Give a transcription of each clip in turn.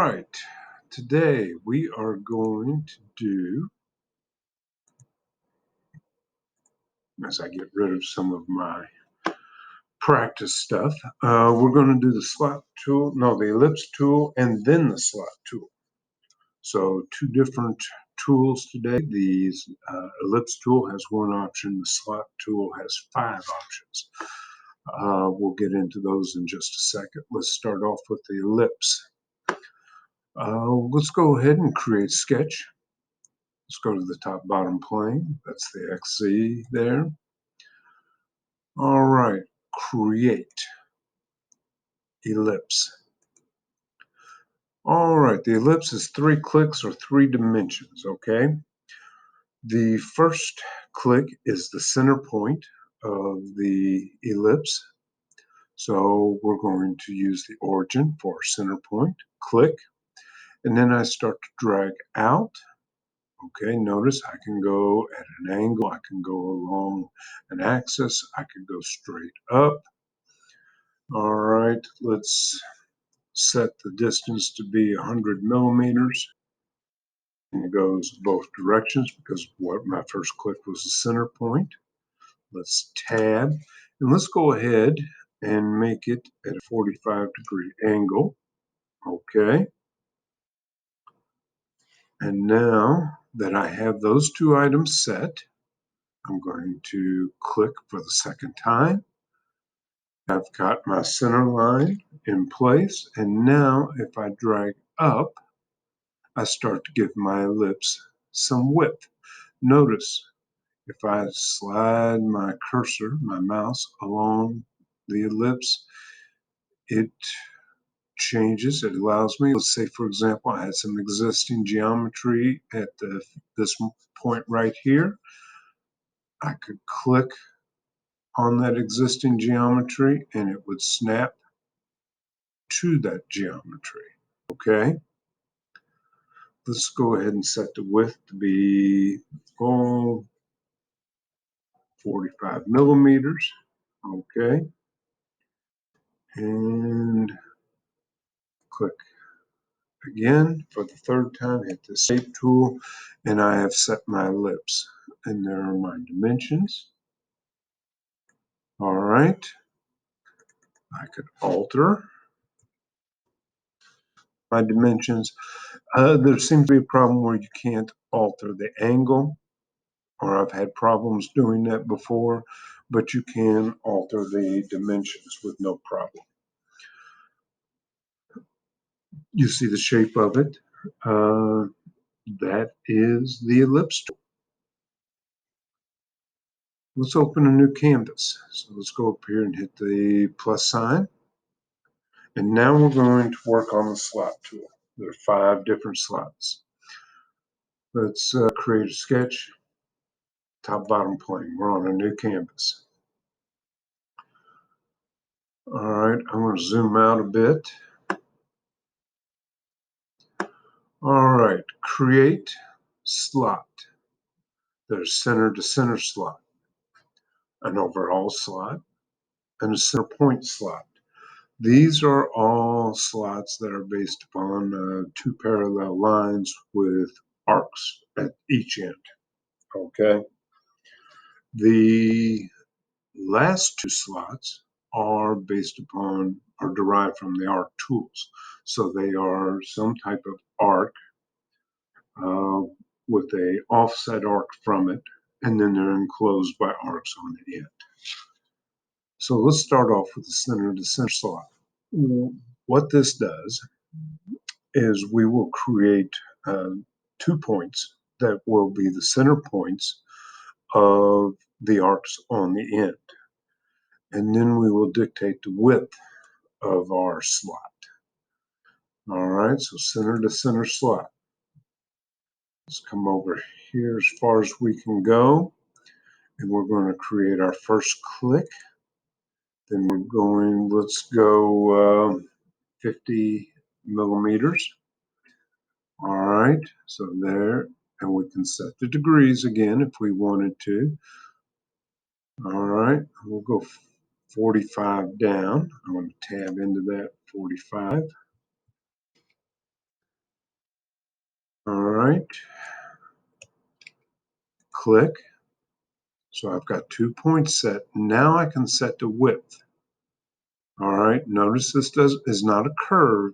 right, today we are going to do, as I get rid of some of my practice stuff, we're going to do the slot tool, no, the ellipse tool, and then the slot tool. So two different tools today. The ellipse tool has one option, the slot tool has 5 options. We'll get into those in just a second. Let's start off with the ellipse. Let's go ahead and create sketch. Let's go to the top bottom plane. That's the XZ there. All right, create ellipse. All right, the ellipse is 3 clicks or 3 dimensions, okay? The first click is the center point of the ellipse. So we're going to use the origin for our center point. Click, and then I start to drag out. Okay, notice I can go at an angle, I can go along an axis, I can go straight up. All right, let's set the distance to be 100 millimeters. And it goes both directions because what my first click was the center point. Let's tab, and let's go ahead and make it at a 45-degree angle. Okay. And now that I have those 2 items set, I'm going to click for the second time. I've got my center line in place, and now if I drag up, I start to give my ellipse some width. Notice if I slide my cursor, my mouse, along the ellipse, it changes. It allows me, let's say for example, I had some existing geometry at this point right here. I could click on that existing geometry and it would snap to that geometry. Okay, let's go ahead and set the width to be 45 millimeters. Okay, and click again for the 3rd time, hit the shape tool, and I have set my ellipse, and there are my dimensions. All right, I could alter my dimensions. There seems to be a problem where you can't alter the angle, or I've had problems doing that before, but you can alter the dimensions with no problem. You see the shape of it. That is the ellipse tool. Let's open a new canvas. So let's go up here and hit the plus sign. And now we're going to work on the slot tool. There are 5 different slots. Let's create a sketch. Top bottom plane. We're on a new canvas. All right, I'm going to zoom out a bit. All right, create slot. There's center to center slot, an overall slot, and a center point slot. These are all slots that are based upon 2 parallel lines with arcs at each end. Okay. The last 2 slots are based upon or derived from the arc tools. So they are some type of arc with a offset arc from it, and then they're enclosed by arcs on the end. So let's start off with the center to center slot. What this does is we will create 2 points that will be the center points of the arcs on the end. And then we will dictate the width of our slot. All right, so center to center slot. Let's come over here as far as we can go. And we're going to create our first click. Then we're going, let's go 50 millimeters. All right, so there, and we can set the degrees again if we wanted to. All right, we'll go 45 down. I'm going to tab into that 45. All right, click. So I've got 2 points set. Now I can set the width. All right, notice this is not a curve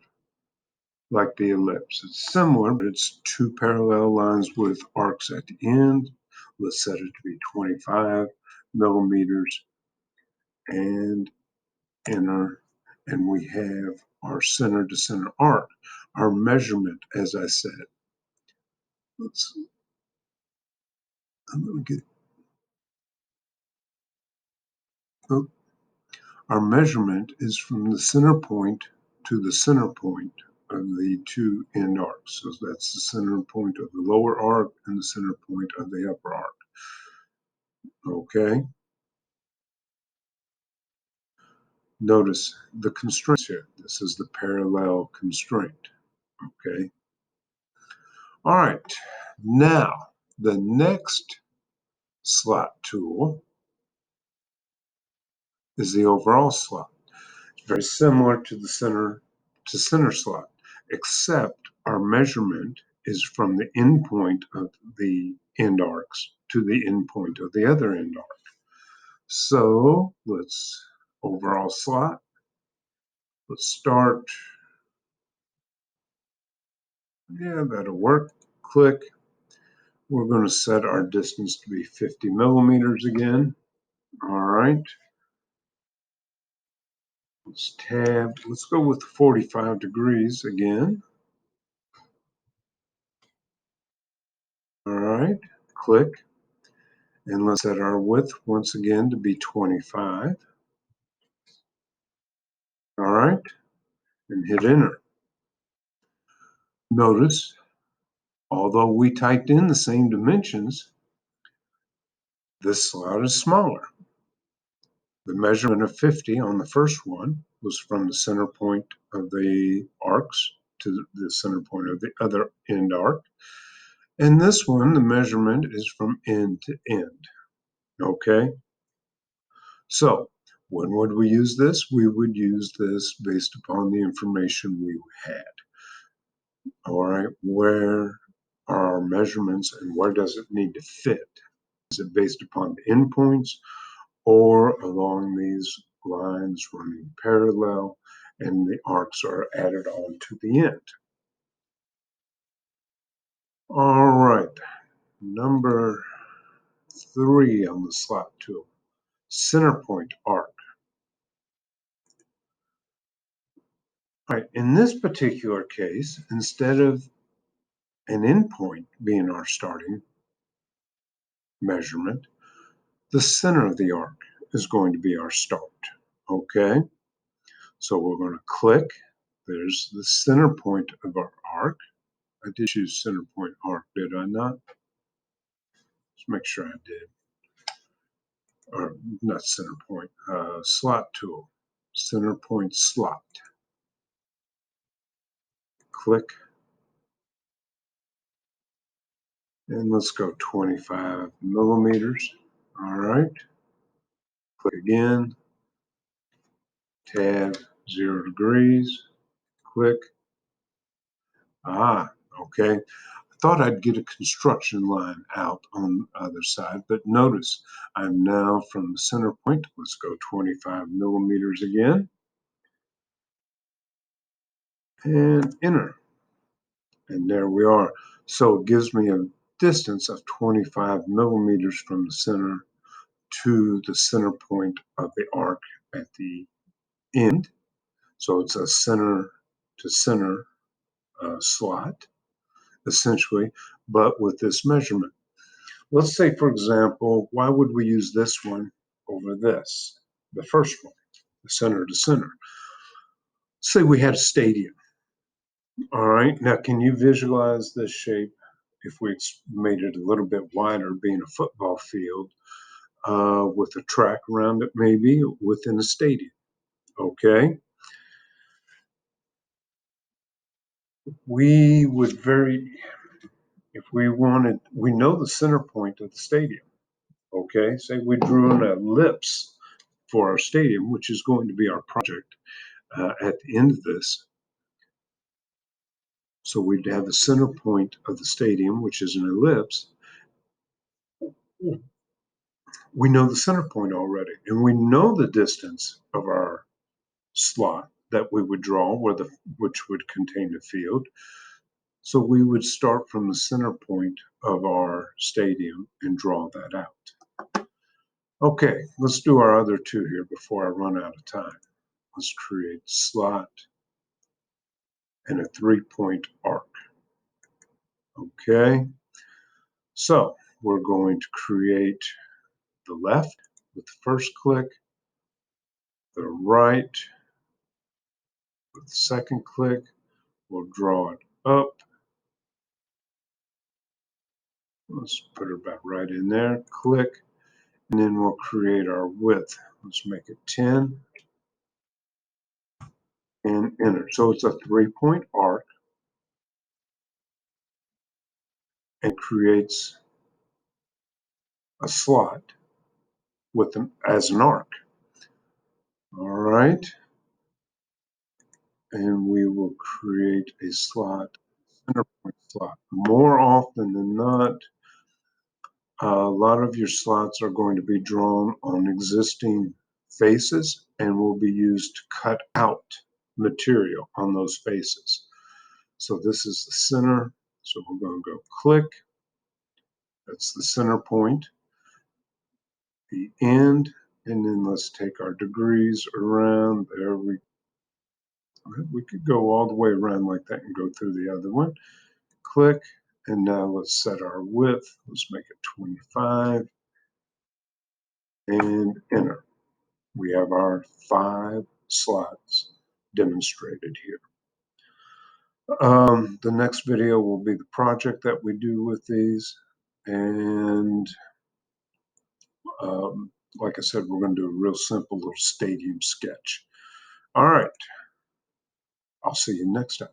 like the ellipse. It's similar, but it's 2 parallel lines with arcs at the end. Let's set it to be 25 millimeters and enter. And we have our center to center arc. Our measurement, as I said, I'm going to get, oh, our measurement is from the center point to the center point of the 2 end arcs. So that's the center point of the lower arc and the center point of the upper arc. Okay. Notice the constraints here. This is the parallel constraint. Okay. All right. Now, the next slot tool is the overall slot. It's very similar to the center to center slot, except our measurement is from the end point of the end arcs to the end point of the other end arc. So let's overall slot. Let's start. Yeah, that'll work. Click. We're going to set our distance to be 50 millimeters again. All right. Let's tab. Let's go with 45 degrees again. All right. Click. And let's set our width once again to be 25. All right. And hit enter. Notice, although we typed in the same dimensions, this slot is smaller. The measurement of 50 on the first one was from the center point of the arcs to the center point of the other end arc. And this one, the measurement is from end to end. Okay? So, when would we use this? We would use this based upon the information we had. All right, where are our measurements and where does it need to fit? Is it based upon the endpoints or along these lines running parallel and the arcs are added on to the end? All right, number 3 on the slot tool, center point arc. All right, in this particular case, instead of an endpoint being our starting measurement, the center of the arc is going to be our start. Okay, so we're going to click. There's the center point of our arc. I did choose center point arc, did I not? Let's make sure I did. Or not center point, slot tool, center point slot. Click. And let's go 25 millimeters. All right. Click again. Tab 0 degrees. Click. Ah, okay. I thought I'd get a construction line out on the other side, but notice I'm now from the center point. Let's go 25 millimeters again. And enter. And there we are. So it gives me a distance of 25 millimeters from the center to the center point of the arc at the end. So it's a center to center slot, essentially, but with this measurement. Let's say, for example, why would we use this one over this, the first one, the center to center? Say we had a stadium. All right, now can you visualize this shape if we made it a little bit wider, being a football field with a track around it, maybe within a stadium? Okay, we would if we wanted, we know the center point of the stadium. Okay, say we drew an ellipse for our stadium, which is going to be our project at the end of this. So we'd have the center point of the stadium, which is an ellipse. We know the center point already, and we know the distance of our slot that we would draw, which would contain the field. So we would start from the center point of our stadium and draw that out. Okay, let's do our other two here before I run out of time. Let's create slot and a 3-point arc. Okay, so we're going to create the left with the first click, the right with the second click. We'll draw it up. Let's put it about right in there. Click, and then we'll create our width. Let's make it 10 and enter. So it's a 3-point arc and creates a slot with as an arc. All right, and we will create a slot, center point slot. More often than not, a lot of your slots are going to be drawn on existing faces and will be used to cut out material on those faces. So this is the center. So we're going to go click. That's the center point, the end, and then let's take our degrees around. There we could go all the way around like that and go through the other one. Click, and now let's set our width. Let's make it 25 and enter. We have our 5 slots demonstrated here. The next video will be the project that we do with these, and like I said, we're going to do a real simple little stadium sketch. All right, I'll see you next time.